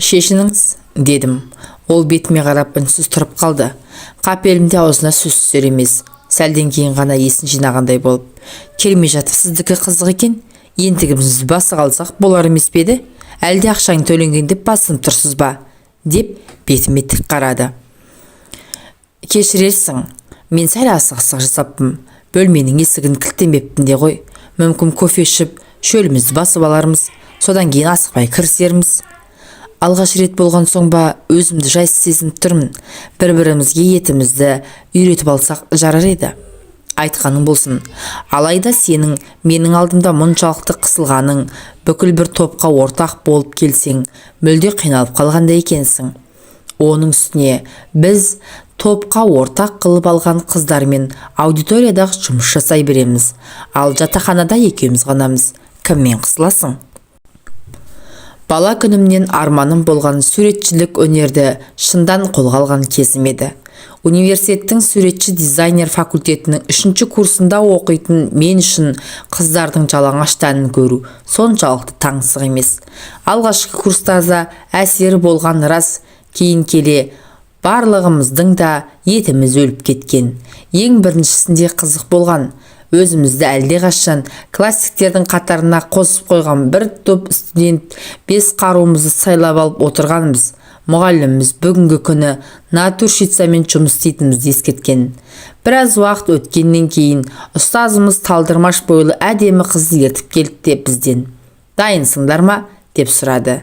Шешініңіз, дедім. Ол бетіме қарап үнсіз тұрып қалды. Қапелімде аузына сөз түсер емес. Сәлден кейін ғана есін жинағандай болып. Келмей жатып сіздікі қызық екен. Ендігіміз басы қалсақ болар емес пе еді? Әлде ақшаң төленген деп басынып тұрсыз ба? Деп бетіме тік қарады. Кешірерсің, мен сәл асығыстық жасаппын. Бөлменің есігін кілттемеппін де ғой. Мүмкін кофе ішіп, шөлімізді басып алармыз. Содан кейін асықпай кірісерміз. Алғаш рет болған соң ба өзімді жайсыз сезініп тұрмын. Бір-бірімізге етімізді үйретіп алсақ жарар еді. Айтқаның болсын. Алайда сенің менің алдымда мұншалықты қысылғаның, бүкіл бір топқа ортақ болып келсең, мүлде қиналып қалғандай екенсің. Оның үстіне біз топқа ортақ қылып алған қыздармен аудиториядағы жұмыс жасай береміз. Ал жатақханада екеуміз ғанамыз. Кіммен қысыласың? Бала күнімнен арманым болған суретшілік өнерді шындан қолға алған кезім еді. Университеттің суретші дизайнер факультетінің 3-ші курсында оқитын мен үшін қыздардың жалаңаш тәнін көру соншалықты таңсық емес. Алғашқы курстарда әсері болған рас, кейін келе барлығымыздың да етіміз өліп кеткен. Ең біріншісінде қызық болған. Өзімізді әлдеқашан классиктердің қатарына қосып қойған бір топ студент 5 қаруымызды сайлап алып отырғанымыз. Мұғаліміміз бүгінгі күні натурщицамен жұмыс істейтінімізді ескерткен. Біраз уақыт өткеннен кейін ұстазымыз талдырмаш бойлы әдемі қызды ертіп келді де бізден. Дайынсыңдар ма? Деп сұрады.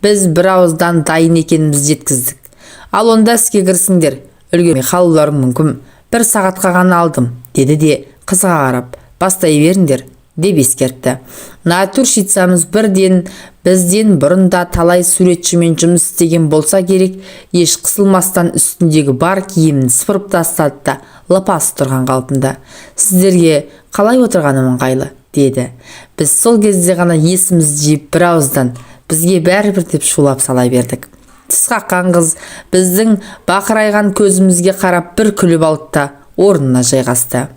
Біз бір ауыздан дайын екенімізді жеткіздік. Ал онда іске кірісіңдер, үлгермей қалуларың мүмкін. 1 сағатқа ғана алдым, деді де қызға қарап, бастай беріңдер, деп ескертті. Натурщицамыз бірден бізден бұрында талай суретшімен жұмыс істеген болса керек, еш қысылмастан үстіндегі бар киімін сыпырып тастады да лапас тұрған қалпында. Сіздерге қалай отырғаным ыңғайлы, деді. Біз сол кезде ғана есімізді жиып бір ауыздан, бізге бәрібір деп шулап сала бердік. Тіс қаққан қыз біздің бақырайған көзімізге қарап бір күліп алды да орнына жайғасты.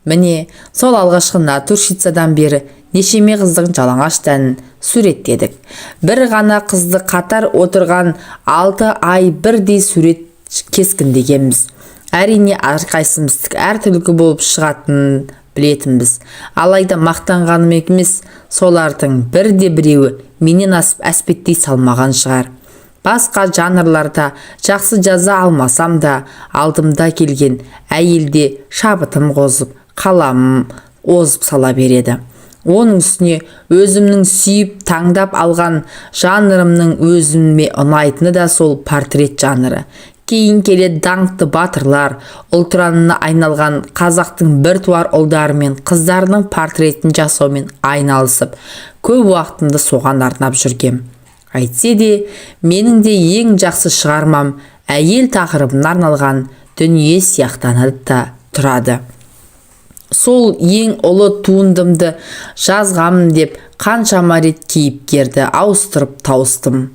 Міне, сол алғашқы натурщицадан бері нешеме қыздың жалаңаш тәнін суреттедік. Бір ғана қызды қатар отырған 6 ай бірдей сурет кескіндегенбіз. Әрине әрқайсымыздық әртүрлі болып шығатынын білетінбіз. Алайда мақтанғаным емес, солардың бірде-біреуі менен асып әспеттей салмаған шығар. Басқа жанрларда жақсы жаза алмасам да, алдымда келген әйелде шабытым қозып, қаламым озып сала береді. Оның үстіне өзімнің сүйіп таңдап алған жанрымның өзіме ұнайтыны да сол портрет жанры. Кейін келе даңқты батырлар, ұлтыранына айналған қазақтың біртуар ұлдары мен қыздарының портретін жасаумен айналысып, көп уақытымды соған арнап жүргем. Әйтсе де, менің де ең жақсы шығармам әйел тақырыбына арналған дүние сияқтанады да тұрады. Сол ең ұлы туындымды жазғамын деп қаншама рет кейіпкерді ауыстырып тауыстым.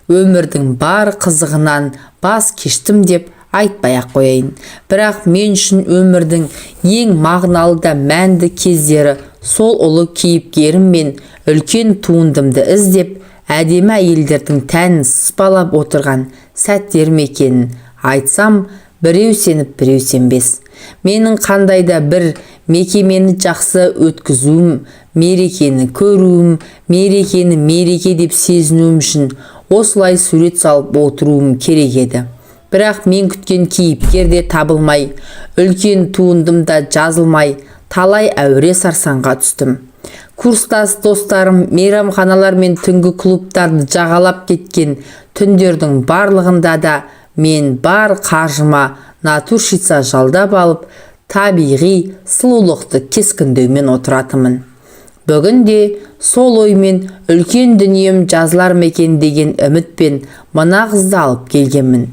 Өмірдің бар қызығынан бас кештім деп айтпай-ақ қояйын. Бірақ мен үшін өмірдің ең мағыналы да мәнді кездері сол ұлы кейіпкерім мен үлкен туындымды іздеп, әдемі әйелдердің тәнін сыпалап отырған сәттерім екенін айтсам, біреу сеніп, біреу сенбес. Менің қандайда бір мекемені жақсы өткізуім, мерекені көруім, мерекені мереке деп сезінуім үшін осылай сурет салып отыруым керек еді. Бірақ мен күткен кейіпкер де табылмай, үлкен туындымда жазылмай, талай әуре сарсаңға түстім. Курстас достарым мейрамханалар мен түнгі клубтарды жағалап кеткен түндердің барлығында да мен бар қаржыма натурщица жалдап алып, табиғи сұлулықты кескіндеумен отыратымын. Бүгінде сол оймен үлкен дүнием жазылар мекен деген үмітпен мына қызды алып келгенмін.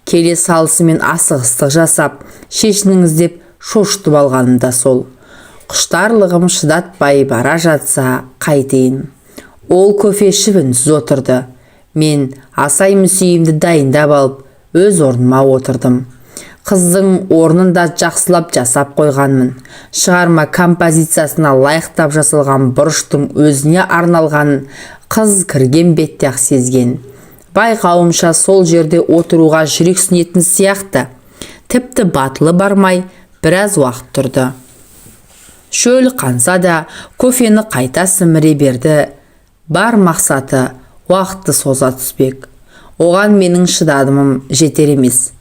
Келе салысымен асығыстық жасап, шешініңіз деп шошытып алғаным да сол. Құштарлығым шыдатпай бара жатса қайтейін. Ол кофе ішіп үнсіз отырды. Мен асай мүсейімді дайындап алып, өз орныма отырдым. Қыздың орнында жақсылап жасап қойғанмын. Шығарма композициясына лайықтап жасалған бұрыштың өзіне арналғанын қыз кірген бетте-ақ сезген. Байқауымша сол жерде отыруға жүрексінетін сияқты. Тіпті батылы бармай біраз уақыт тұрды. Шөл қанса да кофені қайта сіміре берді. Бар мақсаты уақытты соза түспек. Оған менің шыдадымым жетер емес.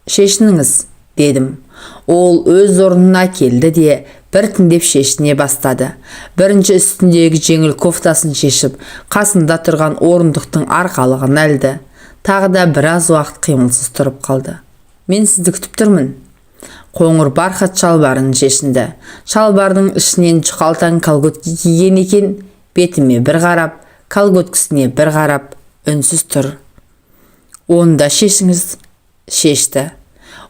Шешініңіз, дедім. Ол өз орнына келді де біртіндеп шешіне бастады. Бірінші үстіндегі жеңіл кофтасын шешіп, қасында тұрған орындықтың арқалығын әлді. Тағы да біраз уақыт қимылсыз тұрып қалды. Мен сізді күтіп тұрмын. Қоңыр бархат шалбарын шешінді. Шалбардың ішінен жұқалтаң колготки киген екен. Бетіме бір қарап, колготкісіне бір қарап, үнсіз тұр. Онда шешіңіз. Шешті.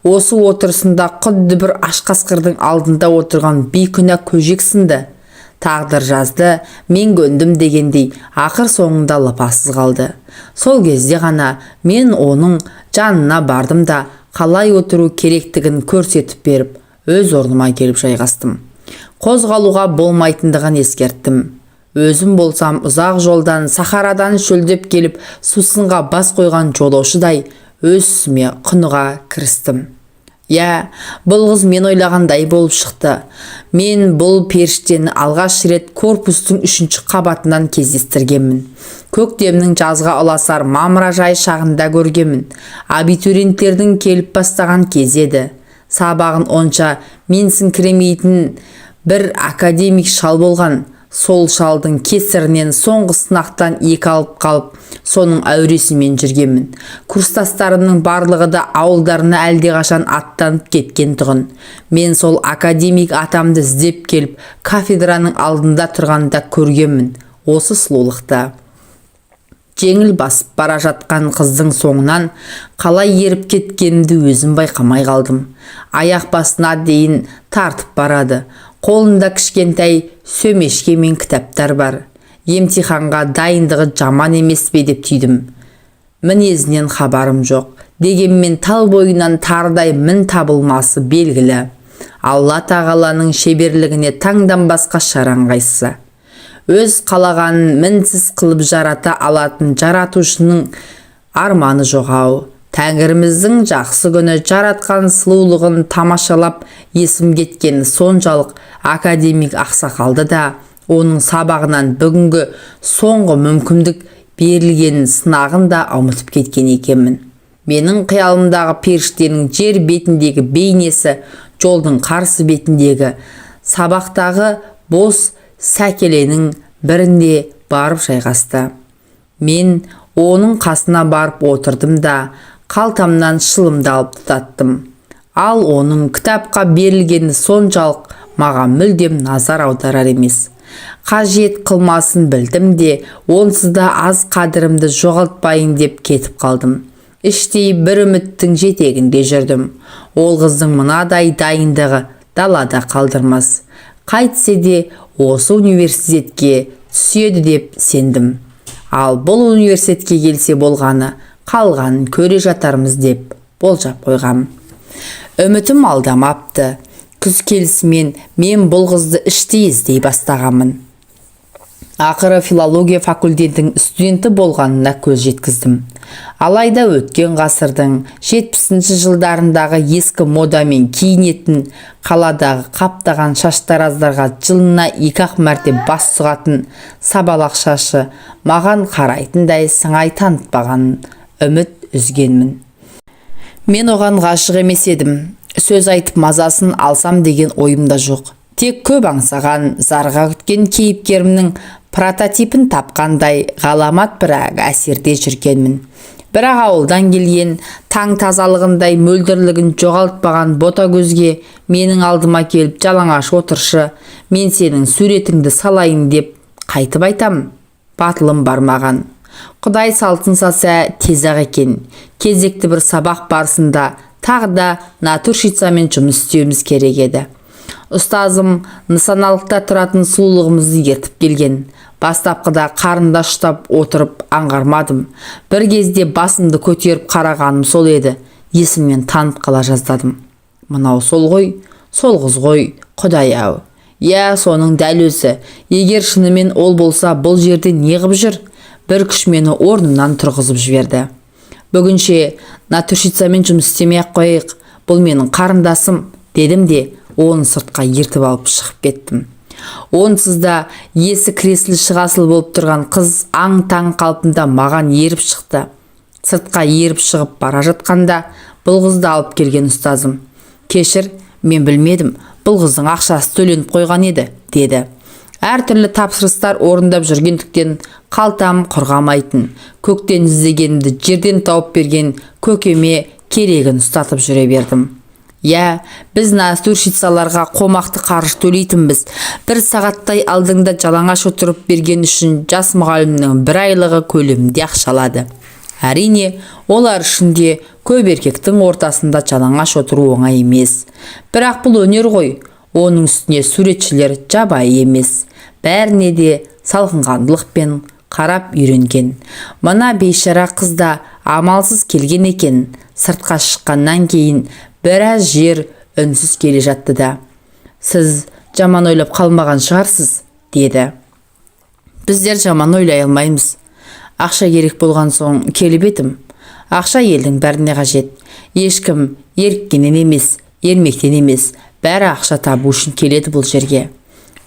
Осы отырысында құдды бір аш қасқырдың алдында отырған бейкүнә көжек сынды. Тағдыр жазды, мен көндім дегендей ақыр соңында лыпасыз қалды. Сол кезде ғана мен оның жанына бардым да қалай отыру керектігін көрсетіп беріп, өз орныма келіп жайғастым. Қозғалуға болмайтындығын ескерттім. Өзім болсам ұзақ жолдан, сахарадан шөлдеп келіп, сусынға бас қойған жолаушыдай өз ісіме құныға кірістім. Я, бұл қыз мен ойлағандай болып шықты. Мен бұл періштені алғаш рет корпустың 3-ші қабатынан кездестіргенмін. Көктемнің жазға ұласар мамыражай шағында көргенмін. Абитуриенттердің келіп бастаған кез еді. Сабағын онша менсінкіремейтін бір академик шал болған. Сол шалдың кесірінен соңғы сынақтан 2 алып қалып, соның әуресімен жүргенмін. Курстастарымның барлығы да ауылдарына әлдеқашан аттанып кеткен тұғын. Мен сол академик атамды іздеп келіп, кафедраның алдында тұрғанда көргенмін. Осы сұлулықта. Жеңіл басып бара жатқан қыздың соңынан қалай еріп кеткенімді өзім байқамай қалдым. Аяқ басына дейін тартып барады. Қолында кішкентай сөмешке мен кітаптар бар. Емтиханға дайындығы жаман емес пе деп түйдім. Мінезінен хабарым жоқ. Дегенмен тал бойынан тардай мін табылмасы белгілі. Алла тағаланың шеберлігіне таңдан басқа шараң қайсы. Өз қалағанын мінсіз қылып жарата алатын жаратушының арманы жоғау. Тәңіріміздің жақсы күні жаратқан сұлулығын тамашалап есім кеткен соншалық академик ақсақалды да оның сабағынан бүгінгі соңғы мүмкіндік берілгенін сынағын да ұмытып кеткен екенмін. Менің қиялымдағы періштенің жер бетіндегі бейнесі жолдың қарсы бетіндегі сабақтағы бос сәкеленің бірінде барып жайғасты. Мен оның қасына барып отырдым да қалтамнан шылымды алып тұтаттым. Ал оның кітапқа берілгені соншалық маған мүлдем назар аударар емес. Қажет қылмасын білдім де, онсыз да аз қадірімді жоғалтпайын деп кетіп қалдым. Іштей бір үміттің жетегінде жүрдім. Ол қыздың мынадай дайындығы далада қалдырмас. Қайтсе де осы университетке түседі деп сендім. Ал бұл университетке келсе болғаны, қалғанын көре жатармыз деп болжап қойғам. Үмітім алдамапты. Күз келісімен мен бұл қызды іштей іздей бастағанмын. Ақыры филология факультетінің студенті болғанына көз жеткіздім. Алайда өткен ғасырдың 70-ші жылдарындағы ескі модамен киінетін, қаладағы қаптаған шаштараздарға жылына 2-ақ мәрте бас сұғатын сабалақ шашы маған қарайтындай сыңай танытпағанын үміт үзгенмін. Мен оған ғашық емес едім. Сөз айтып мазасын алсам деген ойымда жоқ. Тек көп аңсаған, зарға күткен кейіпкерімнің прототипін тапқандай ғаламат бір әсерде жүргенмін. Бірақ ауылдан келген таң тазалығындай мөлдірлігін жоғалтпаған бота көзге менің алдыма келіп жалаңаш отыршы, мен сенің суретіңді салайын деп қайтып айтам. Батылым бармаған. Құдай салтын саса тез-ақ екен. Кезекті бір сабақ барысында тағы да натурщицамен жұмыс істеуіміз керек еді. Ұстазым нысаналықта тұратын сұлулығымызды ертіп келген. Бастапқыда қарында ұштап отырып аңғармадым. Бір кезде басымды көтеріп қарағаным сол еді. Есіммен танып қала жаздадым. Мынау сол ғой, сол қыз ғой, Құдай-ау. Я, соның дәл өзі. Егер шынымен ол болса, бұл жерде не қып жүр? Бір күш мені орнымнан тұрғызып жіберді. Бүгінше натурщицамен жұмыс істемей-ақ қояйық, бұл менің қарындасым, дедім де оны сыртқа ертіп алып шығып кеттім. Онсыз да есі креслі шығасыл болып тұрған қыз аң-таң қалпында маған еріп шықты. Сыртқа еріп шығып бара жатқанда бұл қызды алып келген ұстазым: «Кешір, мен білмедім, бұл қыздың ақшасы төленіп қойған еді», деді. Әртүрлі тапсырыстар орындап жүргендіктен қалтам құрғамайтын. Көктен іздегенімді жерден тауып берген көкеме керегін ұстатып жүре бердім. «Я, біз натурщицаларға қомақты қаржы төлейтінбіз. Бір сағаттай алдыңда жалаңаш отырып берген үшін жас мұғалімнің бір айлығы көлемінде ақша алады. Әрине, олар үшін де көп еркектің ортасында жалаңаш отыру оңай емес. Бірақ бұл өнер ғой. Оның үстіне суретшілер жабайы емес. Бәріне де салқынқандылықпен қарап үйренген. Мына бейшара қыз да амалсыз келген екен. Сыртқа шыққаннан кейін біраз жер үнсіз келе жатты да: «Сіз жаман ойлап қалмаған шығарсыз», деді. «Біздер жаман ойлай алмаймыз. Ақша керек болған соң келіп едім. Ақша елдің бәріне қажет. Ешкім еріккеннен емес, ермектен емес, бәрі ақша табу үшін келеді бұл жерге.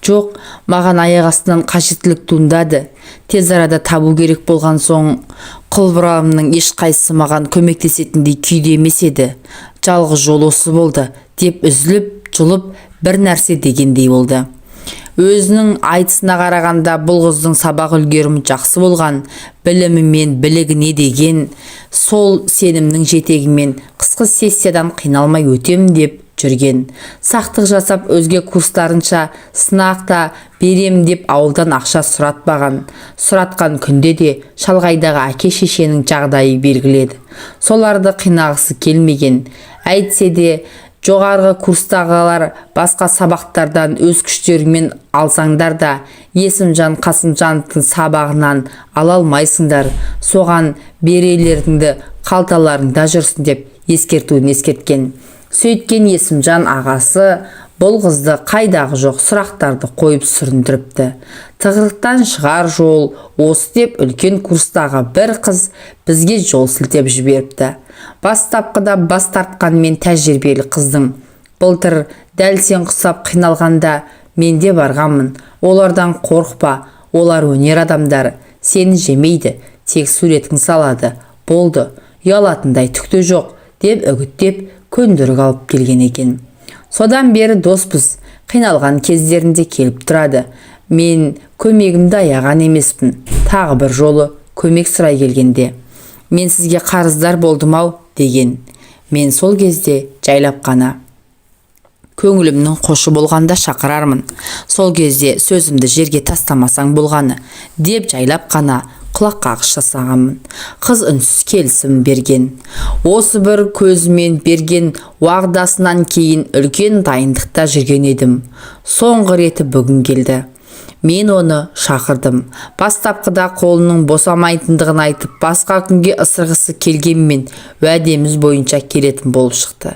Жоқ, маған аяқ астынан қажеттілік туындады. Тез арада табу керек болған соң құлбыралымның ешқайсысы маған көмектесетіндей күйде емес еді. Жалғыз жол осы болды», деп үзіліп, жұлып бір нәрсе дегендей болды. Өзінің айтысына қарағанда бұл қыздың сабақ үлгерімі жақсы болған, білімі мен білігіне деген сол сенімнің жетегімен қысқы сессиядан қиналмай өтем деп жүрген. Сақтық жасап өзге курстарынша сынақта берем деп ауылдан ақша сұратпаған. Сұратқан күнде де шалғайдағы әке-шешенің жағдайы белгіледі. Соларды қинағысы келмеген. Әйтсе де жоғарғы курстағылар басқа сабақтардан өз күштеріңмен алсаңдар да Есімжан Қасымжановтың сабағынан ала алмайсыңдар. Соған берелеріңді қалталарыңда жүрсін деп ескертуін ескерткен. Сөйткен Есімжан ағасы бұл қызды қайдағы жоқ сұрақтарды қойып сүріндіріпті. Тығырықтан шығар жол осы деп үлкен курстағы бір қыз бізге жол сілтеп жіберіпті. Бастапқыда бас тартқанмен тәжірибелі қыздың: «Былтыр дәл сен құсап қиналғанда мен де барғанмын. Олардан қорықпа, олар өнер адамдары, сені жемейді, тек суретің салады. Болды, ұялатындай түкті жоқ», деп үгіттеп көндірік алып келген екен. Содан бері доспыз, қиналған кездерінде келіп тұрады. Мен көмегімді аяған емеспін. Тағы бір жолы көмек сұрай келгенде: «Мен сізге қарыздар болдым-ау», деген. Мен сол кезде жайлап қана: «Көңілімнің қошы болғанда шақырармын. Сол кезде сөзімді жерге тастамасаң болғаны», деп жайлап қана құлақ қағыс жасағанмын. Қыз үнсіз келісім берген. Осы бір көзімен берген уағдасынан кейін үлкен дайындықта жүрген едім. Соңғы реті бүгін келді. Мен оны шақырдым. Бастапқыда қолының босамайтындығын айтып, басқа күнге ысырғысы келгенмен уәдеміз бойынша келетін болып шықты.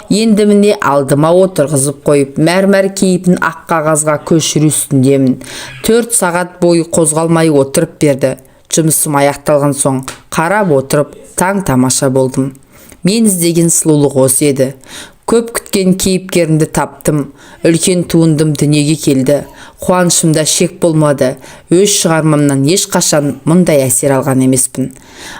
Енді міне алдыма отырғызып қойып, мәрмәр кейпін ақ қағазға көшіру үстіндемін. 4 сағат бойы қозғалмай отырып берді. Жұмысым аяқталған соң қарап отырып таң тамаша болдым. Мен іздеген сұлулық осы еді. Көп күткен кейіпкерімді таптым. Үлкен туындым дүниеге келді. Қуанышымда шек болмады. Өз шығармамнан ешқашан мұндай әсер алған емеспін.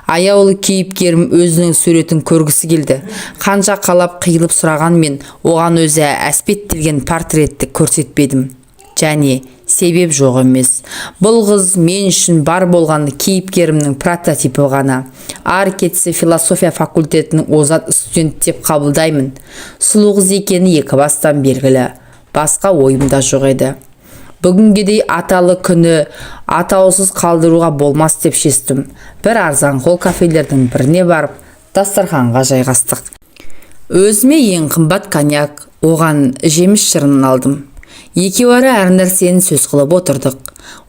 Аяулы кейіпкерім өзінің суретін көргісі келді. Қанша қалап қиылып сұрағанмен оған өзі әспеттелген портретті көрсетпедім. Және себеп жоқ емес. Бұл қыз мен үшін бар болған кейіпкерімнің прототипі ғана. Ар кетсе философия факультетінің озат студент деп қабылдаймын. Сұлу қыз екені екі бастан белгілі. Басқа ойымда жоқ еді. Бүгінгедей аталы күні атаусыз қалдыруға болмас деп шестім. Бір арзанқол кафелердің біріне барып, дастарханға жайғастық. Өзіме ең қымбат коньяк, оған жеміс шырынын алдым. Екеуара әр нәрсені сөз қылып отырдық.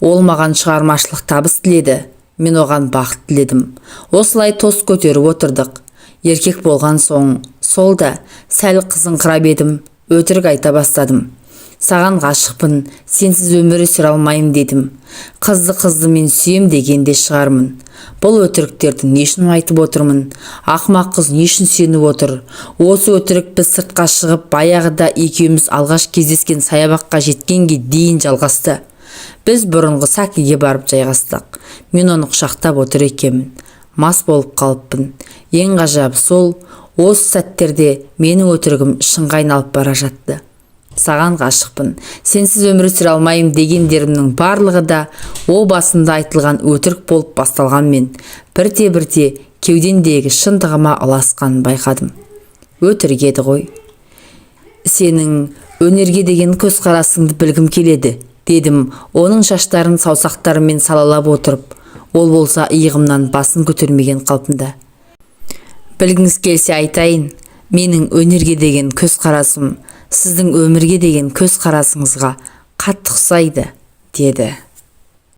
Ол маған шығармашылық табыс тіледі. Мен оған бақыт тіледім. Осылай тост көтеріп отырдық. Еркек болған соң сол да сәл қызыңқырап едім, өтірік айта бастадым. Саған ғашықпын, сенсіз өмір сүре алмайым дедім. Қызды мен сүйем дегенде шығармын. Бұл өтіріктерді не үшін айтып отырмын? Ақымақ қыз не үшін сеніп отыр? Осы өтірік біз сыртқа шығып, баяғыда екеуміз алғаш кездескен саябаққа жеткенге дейін жалғасты. Біз бұрынғы сакиге барып жайғастық. Мен оны құшақтап отыр екенмін. Мас болып қалыппын. Ең ғажабы сол, осы сәттерде менің өтірігім шынға айналып бара жатты. Саған ғашықпын, сенсіз өмір сүре алмайым дегендерімнің барлығы да о басында айтылған өтірік болып басталғанмен, бірте-бірте кеудемдегі шындығыма ұласқанын байқадым. Өтірік еді ғой. Сенің өнерге деген көзқарасыңды білгім келеді, дедім, оның шаштарын саусақтарымен салалап отырып. Ол болса иығымнан басын көтермеген қалпында. Білгіңіз келсе айтайын, менің өнерге деген көзқарасым сіздің өмірге деген көзқарасыңызға қатты ұқсайды, деді.